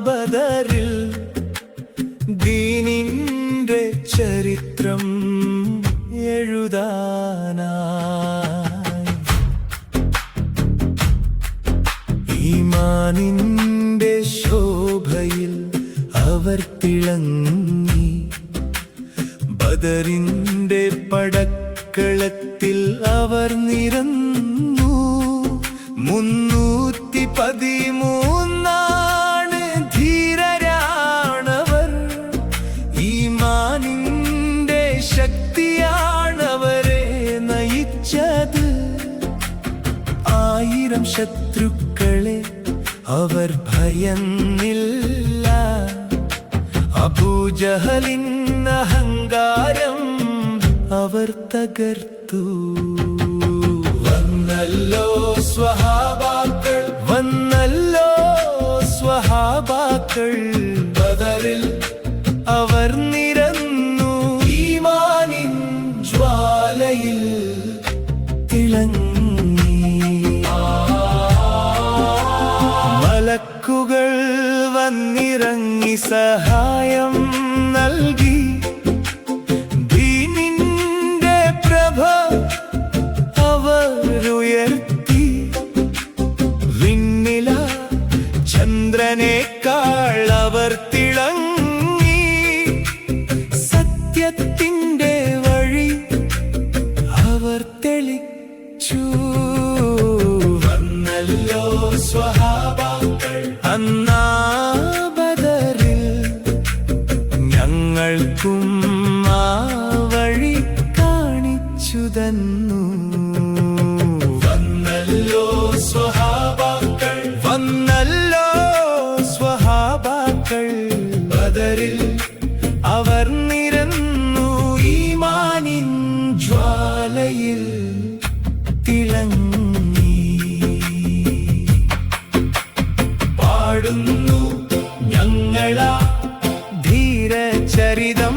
ബദറിൽ ദീനിന്റെ ചരിത്രം എഴുതാനായി ഈമാനിന്റെ ശോഭയിൽ അവർ തിളങ്ങി ബദറിന്റെ പടക്കളത്തിൽ അവർ നിരന്നു 313 ധീരരാണവർ ഈമാനിന്റെ ശക്തിയാണവരെ നയിച്ചത് 1000 ശത്രുക്കളെ അവർ ഭയന്നില്ല അബൂജഹലിന് അഹങ്കാരം അവർ തകർത്തു വന്നല്ലോ സ്വഹാബാക്കൾ ബദറിൽ അവർ നിരന്നു ഈമാനിൻ ജ്വാലയിൽ തിളങ്ങി മലക്കുകൾ വന്നിറങ്ങി സഹായം നൽകി ദീനിന്റെ പ്രഭ അവരുയർത്തി വിണ്ണില ചന്ദ്രനേക്കാൾ അവർ തിളങ്ങി സത്യത്തിന്റെ വഴി അവർ തെളിച്ചു വന്നല്ലോ സ്വഹാബാക്കൾ അന്നാ ബദറിൽ ഞങ്ങൾക്കും ആ വഴി കാണിച്ചു തന്നു വന്നല്ലോ സ്വഹാബാക്കൾ ബദറിൽ അവർ നിരന്നു ഈമാനിൻ ജ്വാലയിൽ തിളങ്ങി പാടുന്നു ഞങ്ങളാ ധീരചരിതം